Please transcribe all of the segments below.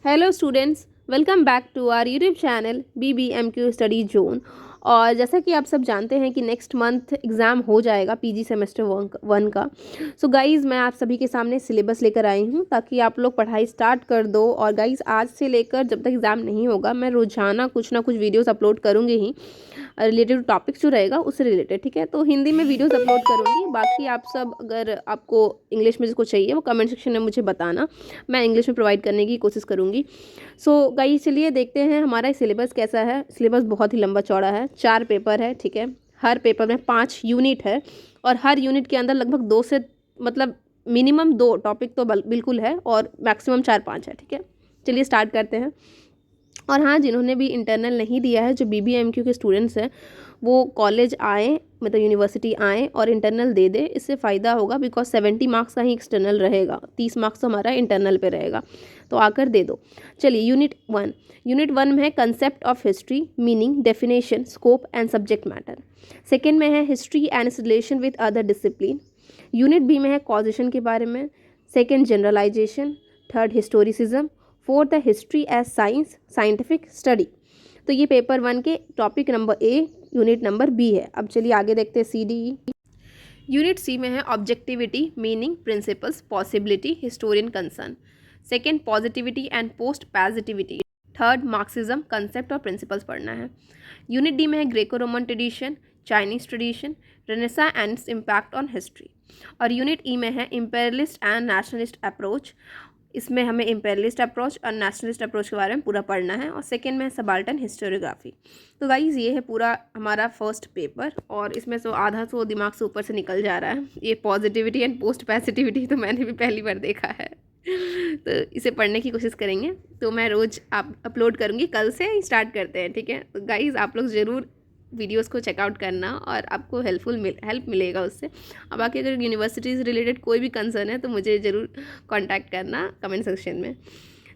Hello students, welcome back to our YouTube channel BBMQ study zone. और जैसा कि आप सब जानते हैं कि नेक्स्ट मंथ एग्ज़ाम हो जाएगा पीजी सेमेस्टर वन का। सो गाइज़, मैं आप सभी के सामने सिलेबस लेकर आई हूँ ताकि आप लोग पढ़ाई स्टार्ट कर दो। और गाइज़, आज से लेकर जब तक एग्ज़ाम नहीं होगा मैं रोज़ाना कुछ ना कुछ वीडियोस अपलोड करूँगी ही, रिलेटेड टॉपिक्स जो रहेगा उससे रिलेटेड। ठीक है, तो हिंदी में वीडियोस अपलोड करूँगी। बाकी आप सब अगर आपको इंग्लिश में जिसको चाहिए वो कमेंट सेक्शन में मुझे बताना, मैं इंग्लिश में प्रोवाइड करने की कोशिश करूँगी। सो गाइस, चलिए देखते हैं हमारा सिलेबस कैसा है। सिलेबस बहुत ही लंबा चौड़ा है, 4 पेपर है। ठीक है, हर पेपर में 5 यूनिट है और हर यूनिट के अंदर लगभग 2 से मतलब मिनिमम 2 टॉपिक तो बिल्कुल है और मैक्सिमम 4-5 है। ठीक है, चलिए स्टार्ट करते हैं। और हाँ, जिन्होंने भी इंटरनल नहीं दिया है, जो BBMQ के स्टूडेंट्स हैं, वो कॉलेज आएँ, मतलब यूनिवर्सिटी आएँ और इंटरनल दे दें। इससे फ़ायदा होगा बिकॉज 70 मार्क्स का ही एक्सटर्नल रहेगा, 30 मार्क्स तो हमारा इंटरनल पे रहेगा, तो आकर दे दो। चलिए, यूनिट वन में है concept of history, meaning, definition, scope and subject matter. Second में है history and its relation with other discipline. Unit B में है कॉजेशन के बारे में। Second, generalisation. Third, historicism. Fourth है history as science, scientific study. तो ये पेपर 1 के topic number A, unit number B है। अब चलिए आगे देखते हैं CDE। यूनिट सी में है objectivity, meaning, principles, possibility, historian concern. Second, positivity and post positivity. Third, Marxism, concept और प्रिंसिपल्स पढ़ना है। यूनिट डी में है Greco Roman tradition, Chinese tradition, Renaissance and its impact on history. और unit E में है इम्पेरियलिस्ट एंड नेशनलिस्ट अप्रोच। इसमें हमें इम्पेरियलिस्ट अप्रोच और नेशनलिस्ट अप्रोच के बारे में पूरा पढ़ना है। और सेकेंड में सबाल्टन हिस्टोरियोग्राफी। तो गाइज, ये है पूरा हमारा फर्स्ट पेपर और इसमें से आधा तो दिमाग से ऊपर से निकल जा रहा है। ये पॉजिटिविटी एंड पोस्ट पॉजिटिविटी तो मैंने भी पहली बार देखा है। तो इसे पढ़ने की कोशिश करेंगे। तो मैं रोज़ आप अपलोड करूँगी, कल से ही स्टार्ट करते हैं। ठीक है, तो गाइज़, आप लोग ज़रूर वीडियोस को चेकआउट करना और आपको हेल्प मिलेगा उससे। अब बाकी अगर यूनिवर्सिटी से रिलेटेड कोई भी कंसर्न है तो मुझे ज़रूर कांटेक्ट करना कमेंट सेक्शन में।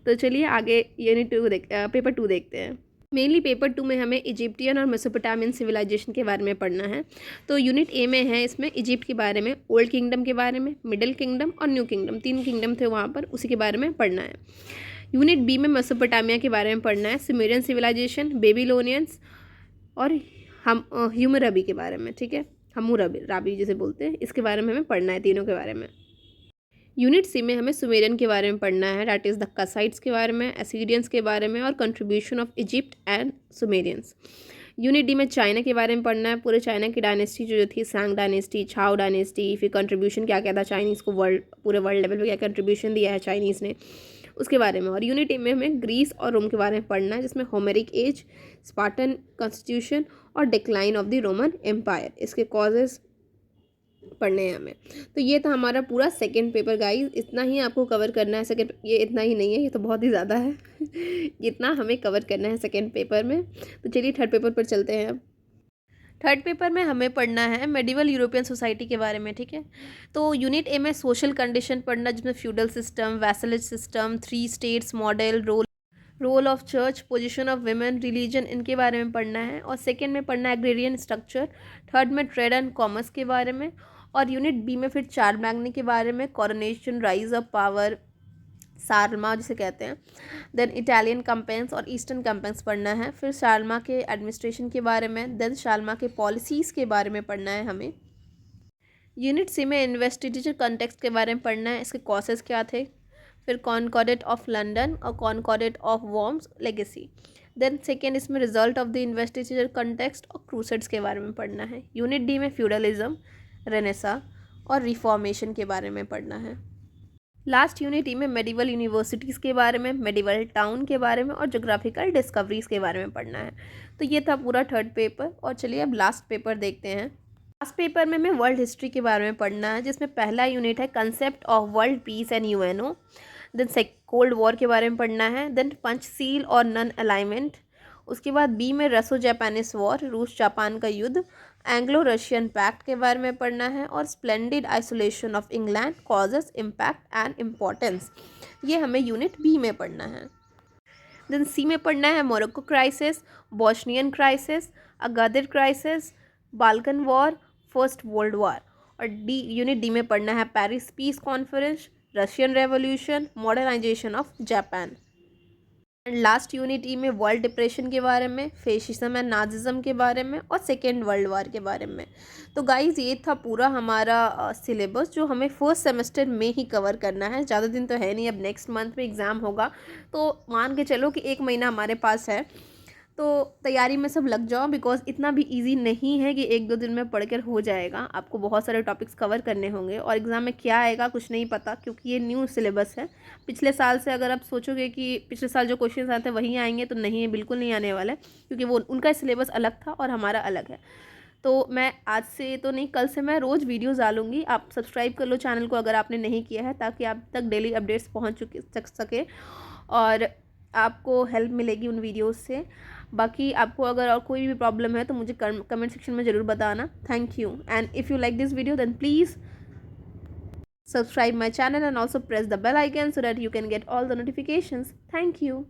तो चलिए आगे पेपर 2 देखते हैं। मेनली पेपर 2 में हमें इजिप्टियन और मेसोपोटामियन सिविलाइजेशन के बारे में पढ़ना है। तो यूनिट ए में है, इसमें इजिप्ट के बारे में, ओल्ड किंगडम के बारे में, मिडिल किंगडम और न्यू किंगडम, 3 किंगडम थे वहाँ पर, उसी के बारे में पढ़ना है। यूनिट बी में मेसोपोटामिया के बारे में पढ़ना है, सुमेरियन सिविलाइजेशन, बेबीलोनियंस और हम ह्यूमराबी के बारे में। ठीक है, हम्मुराबी जिसे बोलते हैं, इसके बारे में हमें पढ़ना है, तीनों के बारे में। यूनिट सी में हमें सुमेरियन के बारे में पढ़ना है, डैट इज़ द कसाइट्स के बारे में, एसीडियंस के बारे में और contribution of Egypt and Sumerians. Unit D में चाइना के बारे में पढ़ना है, पूरे चाइना की डायनेस्टी जो थी, सांग डायनेस्टी, छाओ डायनेस्टी, फिर कंट्रीब्यूशन क्या क्या था चाइनीज़ को, पूरे वर्ल्ड लेवल पे क्या कंट्रीब्यूशन दिया है चाइनीज़ ने, उसके बारे में। और यूनिट ए में हमें ग्रीस और रोम के बारे में पढ़ना है, जिसमें होमेरिक एज, स्पार्टन कॉन्स्टिट्यूशन और decline of the Roman empire, इसके कॉजेज पढ़ने हैं हमें। तो ये था हमारा पूरा सेकंड पेपर गाइस, इतना ही आपको कवर करना है सेकंड। ये इतना ही नहीं है, ये तो बहुत ही ज़्यादा है। इतना हमें कवर करना है सेकंड पेपर में। तो चलिए थर्ड पेपर पर चलते हैं अब। थर्ड पेपर में हमें पढ़ना है मेडिवल यूरोपियन सोसाइटी के बारे में। ठीक है, तो यूनिट ए में सोशल कंडीशन पढ़ना, जिसमें feudal system, vassalage system, 3 states model, role of church, position of women, religion, इनके बारे में पढ़ना है। और सेकेंड में पढ़ना है एग्रेरियन स्ट्रक्चर। थर्ड में ट्रेड एंड कॉमर्स के बारे में। और यूनिट बी में फिर चार्ल मैग्नी के बारे में, कॉरोनेशन, राइज ऑफ पावर, सार्मा जिसे कहते हैं, देन इटालियन कैंपेन्स और ईस्टर्न कैंपेन्स पढ़ना है। फिर शार्मा के एडमिनिस्ट्रेशन के बारे में, देन शार्मा के पॉलिसीज़ के बारे में पढ़ना है हमें। यूनिट सी में इन्वेस्टिगेटिव कंटेक्स्ट के बारे में पढ़ना है, इसके कॉसेस क्या थे। फिर कॉनकॉर्डेट ऑफ लंदन और concordat of Worms legacy. Then second, इसमें result of the investigative context और क्रूसेड्स के बारे में पढ़ना है। यूनिट डी में फ्यूडलिज्म, रेनेसा और रिफॉर्मेशन के बारे में पढ़ना है। लास्ट यूनिट ई में मेडिवल यूनिवर्सिटीज़ के बारे में, मेडिवल टाउन के बारे में और जोग्राफिकल डिस्कवरीज़ के बारे में पढ़ना है। तो ये था पूरा थर्ड पेपर। और चलिए अब लास्ट पेपर देखते हैं। लास्ट पेपर में हमें वर्ल्ड हिस्ट्री के बारे में पढ़ना है, जिसमें पहला यूनिट है concept of world peace and UNO. Then cold war के बारे में पढ़ना है। देन पंचशील और नन अलाइनमेंट। उसके बाद बी में रसो जापानीज वॉर, रूस जापान का युद्ध, एंग्लो रशियन पैक्ट के बारे में पढ़ना है। और splendid isolation of England, causes, impact and importance, ये हमें यूनिट बी में पढ़ना है। देन सी में पढ़ना है Morocco crisis, Bosnian crisis, Agadir crisis, Balkan war, first world war. और यूनिट डी में पढ़ना है Paris peace conference, Russian revolution, modernisation of Japan. And last unit E में वर्ल्ड डिप्रेशन के बारे में, फेशिज्म एंड नाजिज्म के बारे में और सेकेंड वर्ल्ड वार के बारे में। तो गाइज़ ये था पूरा हमारा सिलेबस जो हमें फर्स्ट सेमेस्टर में ही कवर करना है। ज़्यादा दिन तो है नहीं, अब नेक्स्ट मंथ में एग्ज़ाम होगा, तो मान के चलो कि 1 महीना हमारे पास है। तो तैयारी में सब लग जाओ, बिकॉज इतना भी इजी नहीं है कि 1-2 दिन में पढ़कर हो जाएगा। आपको बहुत सारे टॉपिक्स कवर करने होंगे और एग्ज़ाम में क्या आएगा कुछ नहीं पता, क्योंकि ये न्यू सिलेबस है। पिछले साल से अगर आप सोचोगे कि पिछले साल जो क्वेश्चन आते हैं वही आएंगे, तो नहीं, बिल्कुल नहीं आने वाला है, क्योंकि वो उनका सिलेबस अलग था और हमारा अलग है। तो मैं आज से तो नहीं, कल से मैं रोज़ वीडियोज़ डालूंगी। आप सब्सक्राइब कर लो चैनल को अगर आपने नहीं किया है, ताकि आप तक डेली अपडेट्स पहुँच सके और आपको हेल्प मिलेगी उन वीडियोज़ से। बाकी आपको अगर और कोई भी प्रॉब्लम है तो मुझे कमेंट सेक्शन में ज़रूर बताना। Thank you, and if you like this video then please subscribe my channel and also press the bell icon so that you can get all the notifications. Thank you.